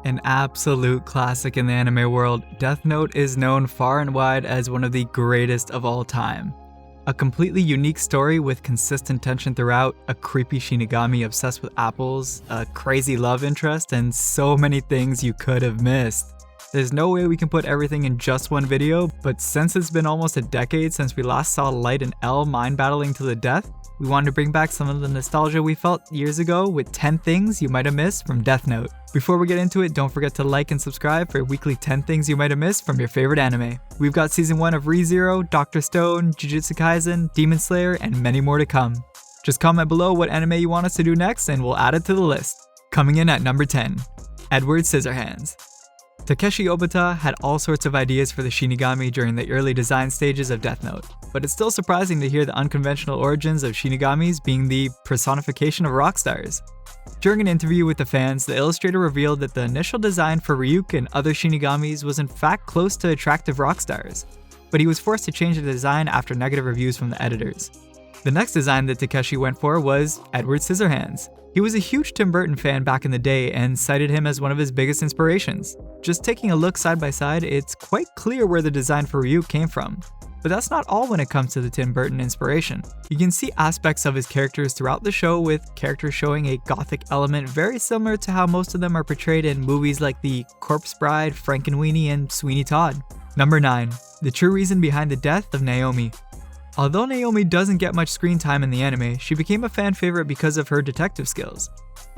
An absolute classic in the anime world, Death Note is known far and wide as one of the greatest of all time. A completely unique story with consistent tension throughout, a creepy Shinigami obsessed with apples, a crazy love interest, and so many things you could have missed. There's no way we can put everything in just one video, but since it's been almost a decade since we last saw Light and L mind battling to the death, we wanted to bring back some of the nostalgia we felt years ago with 10 things you might have missed from Death Note. Before we get into it, don't forget to like and subscribe for weekly 10 things you might have missed from your favorite anime. We've got Season 1 of ReZero, Dr. Stone, Jujutsu Kaisen, Demon Slayer, and many more to come. Just comment below what anime you want us to do next and we'll add it to the list. Coming in at number 10, Edward Scissorhands. Takeshi Obata had all sorts of ideas for the Shinigami during the early design stages of Death Note, but it's still surprising to hear the unconventional origins of Shinigamis being the personification of rock stars. During an interview with the fans, the illustrator revealed that the initial design for Ryuk and other Shinigamis was in fact close to attractive rock stars, but he was forced to change the design after negative reviews from the editors. The next design that Takeshi went for was Edward Scissorhands. He was a huge Tim Burton fan back in the day and cited him as one of his biggest inspirations. Just taking a look side by side, it's quite clear where the design for Ryuk came from. But that's not all when it comes to the Tim Burton inspiration. You can see aspects of his characters throughout the show, with characters showing a gothic element very similar to how most of them are portrayed in movies like The Corpse Bride, Frankenweenie, and Sweeney Todd. Number 9. The true reason behind the death of Naomi. Although Naomi doesn't get much screen time in the anime, she became a fan favorite because of her detective skills.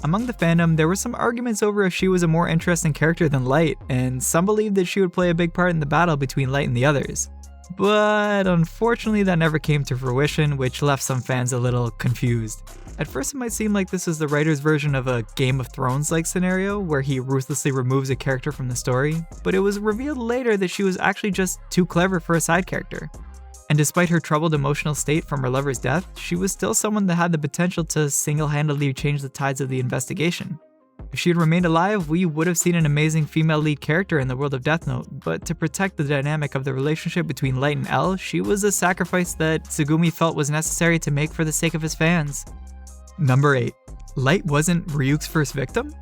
Among the fandom, there were some arguments over if she was a more interesting character than Light, and some believed that she would play a big part in the battle between Light and the others. But unfortunately that never came to fruition, which left some fans a little confused. At first it might seem like this is the writer's version of a Game of Thrones-like scenario, where he ruthlessly removes a character from the story, but it was revealed later that she was actually just too clever for a side character. And despite her troubled emotional state from her lover's death, she was still someone that had the potential to single-handedly change the tides of the investigation. If she had remained alive, we would have seen an amazing female lead character in the world of Death Note, but to protect the dynamic of the relationship between Light and L, she was a sacrifice that Tsugumi felt was necessary to make for the sake of his fans. Number 8. Light wasn't Ryuk's first victim?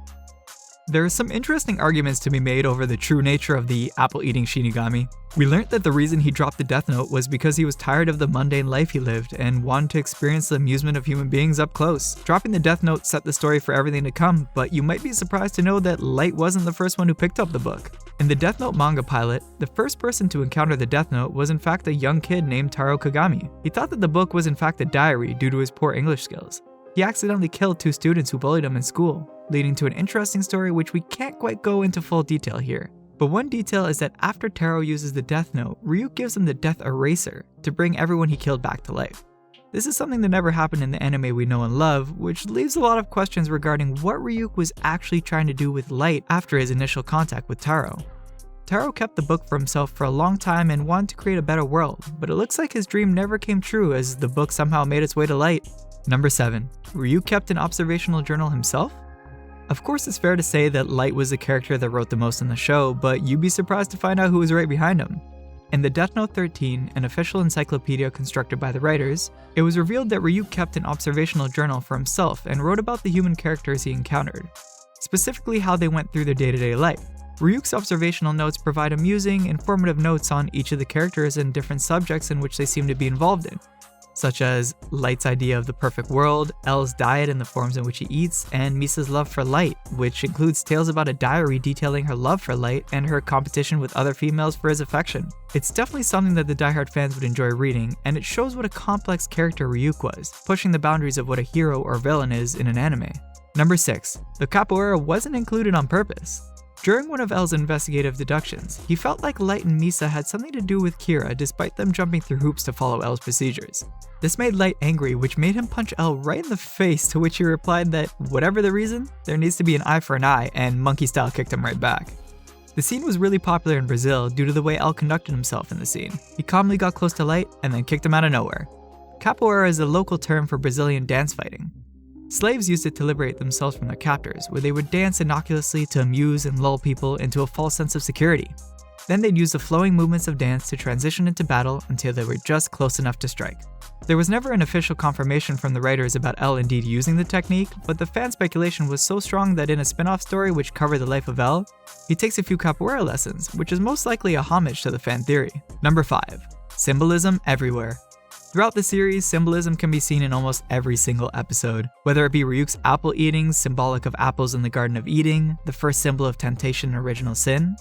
There are some interesting arguments to be made over the true nature of the apple-eating Shinigami. We learned that the reason he dropped the Death Note was because he was tired of the mundane life he lived and wanted to experience the amusement of human beings up close. Dropping the Death Note set the story for everything to come, but you might be surprised to know that Light wasn't the first one who picked up the book. In the Death Note manga pilot, the first person to encounter the Death Note was in fact a young kid named Taro Kagami. He thought that the book was in fact a diary due to his poor English skills. He accidentally killed 2 students who bullied him in school, leading to an interesting story which we can't quite go into full detail here. But one detail is that after Taro uses the Death Note, Ryuk gives him the Death Eraser to bring everyone he killed back to life. This is something that never happened in the anime we know and love, which leaves a lot of questions regarding what Ryuk was actually trying to do with Light after his initial contact with Taro. Taro kept the book for himself for a long time and wanted to create a better world, but it looks like his dream never came true as the book somehow made its way to Light. Number 7. Ryuk kept an observational journal himself? Of course, it's fair to say that Light was the character that wrote the most in the show, but you'd be surprised to find out who was right behind him. In the Death Note 13, an official encyclopedia constructed by the writers, it was revealed that Ryuk kept an observational journal for himself and wrote about the human characters he encountered, specifically how they went through their day-to-day life. Ryuk's observational notes provide amusing, informative notes on each of the characters and different subjects in which they seem to be involved in, such as Light's idea of the perfect world, L's diet and the forms in which he eats, and Misa's love for Light, which includes tales about a diary detailing her love for Light and her competition with other females for his affection. It's definitely something that the diehard fans would enjoy reading, and it shows what a complex character Ryuk was, pushing the boundaries of what a hero or villain is in an anime. Number 6. The capoeira wasn't included on purpose. During one of L's investigative deductions, he felt like Light and Misa had something to do with Kira despite them jumping through hoops to follow L's procedures. This made Light angry, which made him punch L right in the face, to which he replied that whatever the reason, there needs to be an eye for an eye, and monkey style kicked him right back. The scene was really popular in Brazil due to the way L conducted himself in the scene. He calmly got close to Light and then kicked him out of nowhere. Capoeira is a local term for Brazilian dance fighting. Slaves used it to liberate themselves from their captors, where they would dance innocuously to amuse and lull people into a false sense of security. Then they'd use the flowing movements of dance to transition into battle until they were just close enough to strike. There was never an official confirmation from the writers about L indeed using the technique, but the fan speculation was so strong that in a spin-off story which covered the life of L, he takes a few capoeira lessons, which is most likely a homage to the fan theory. Number 5. Symbolism everywhere. Throughout the series, symbolism can be seen in almost every single episode. Whether it be Ryuk's apple eating, symbolic of apples in the Garden of Eden, the first symbol of temptation and original sin,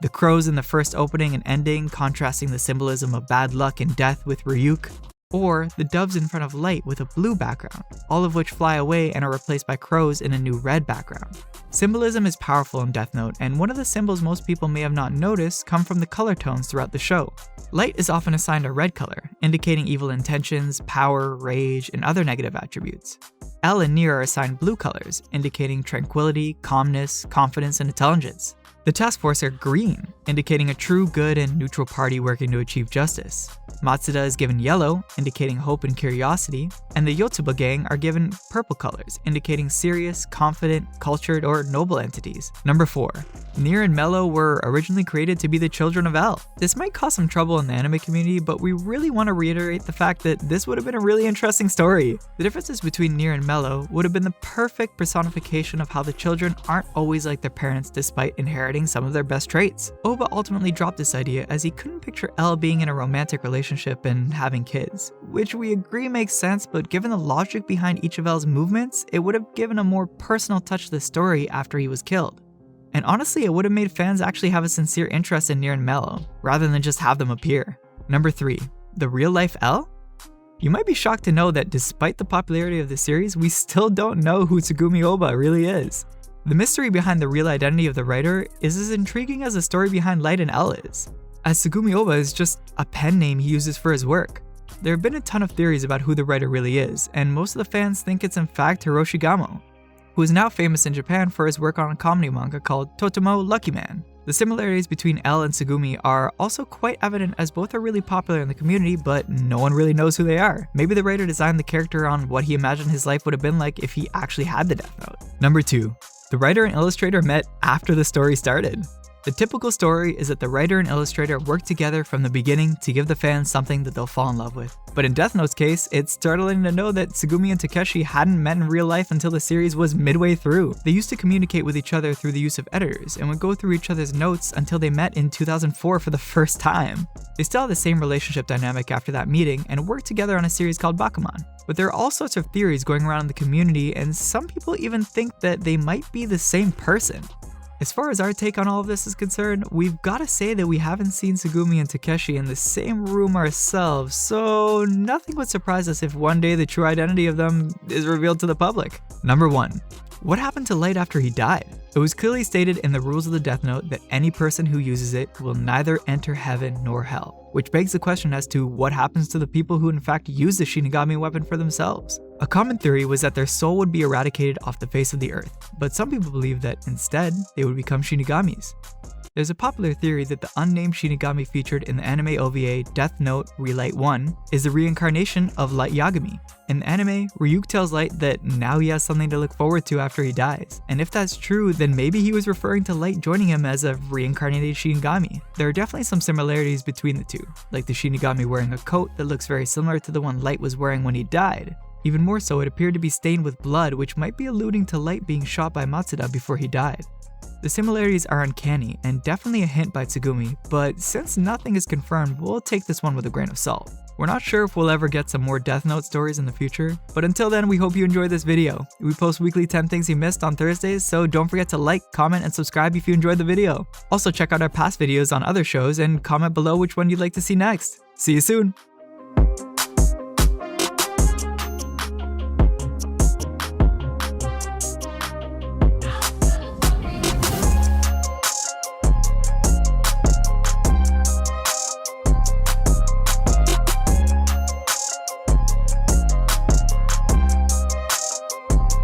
the crows in the first opening and ending contrasting the symbolism of bad luck and death with Ryuk, or the doves in front of light with a blue background, all of which fly away and are replaced by crows in a new red background. Symbolism is powerful in Death Note, and one of the symbols most people may have not noticed come from the color tones throughout the show. Light is often assigned a red color, indicating evil intentions, power, rage, and other negative attributes. L and Nier are assigned blue colors, indicating tranquility, calmness, confidence, and intelligence. The task force are green, indicating a true good and neutral party working to achieve justice. Matsuda is given yellow, indicating hope and curiosity, and the Yotsuba gang are given purple colors, indicating serious, confident, cultured, or noble entities. Number 4. Nier and Mello were originally created to be the children of L. This might cause some trouble in the anime community, but we really want to reiterate the fact that this would have been a really interesting story. The differences between Nier and Mello would have been the perfect personification of how the children aren't always like their parents despite inheriting some of their best traits. Oba ultimately dropped this idea as he couldn't picture L being in a romantic relationship and having kids, which we agree makes sense, but given the logic behind each of L's movements, it would have given a more personal touch to the story after he was killed. And honestly, it would have made fans actually have a sincere interest in Nier and Mello, rather than just have them appear. Number 3. The real-life L? You might be shocked to know that despite the popularity of the series, we still don't know who Tsugumi Oba really is. The mystery behind the real identity of the writer is as intriguing as the story behind Light and L is, as Tsugumi Oba is just a pen name he uses for his work. There have been a ton of theories about who the writer really is, and most of the fans think it's in fact Hiroshi Gamo, who is now famous in Japan for his work on a comedy manga called Totemo Lucky Man. The similarities between L and Tsugumi are also quite evident as both are really popular in the community, but no one really knows who they are. Maybe the writer designed the character on what he imagined his life would have been like if he actually had the Death Note. Number 2. The writer and illustrator met after the story started. The typical story is that the writer and illustrator work together from the beginning to give the fans something that they'll fall in love with. But in Death Note's case, it's startling to know that Tsugumi and Takeshi hadn't met in real life until the series was midway through. They used to communicate with each other through the use of editors and would go through each other's notes until they met in 2004 for the first time. They still have the same relationship dynamic after that meeting and work together on a series called Bakuman. But there are all sorts of theories going around in the community, and some people even think that they might be the same person. As far as our take on all of this is concerned, we've got to say that we haven't seen Tsugumi and Takeshi in the same room ourselves, so nothing would surprise us if one day the true identity of them is revealed to the public. Number 1. What happened to Light after he died? It was clearly stated in the rules of the Death Note that any person who uses it will neither enter heaven nor hell, which begs the question as to what happens to the people who in fact use the Shinigami weapon for themselves. A common theory was that their soul would be eradicated off the face of the earth, but some people believe that instead, they would become Shinigamis. There's a popular theory that the unnamed Shinigami featured in the anime OVA Death Note Relight 1 is the reincarnation of Light Yagami. In the anime, Ryuk tells Light that now he has something to look forward to after he dies, and if that's true, then maybe he was referring to Light joining him as a reincarnated Shinigami. There are definitely some similarities between the two, like the Shinigami wearing a coat that looks very similar to the one Light was wearing when he died. Even more so, it appeared to be stained with blood, which might be alluding to Light being shot by Matsuda before he died. The similarities are uncanny and definitely a hint by Tsugumi, but since nothing is confirmed, we'll take this one with a grain of salt. We're not sure if we'll ever get some more Death Note stories in the future, but until then, we hope you enjoyed this video. We post weekly 10 things you missed on Thursdays, so don't forget to like, comment, and subscribe if you enjoyed the video. Also check out our past videos on other shows and comment below which one you'd like to see next. See you soon!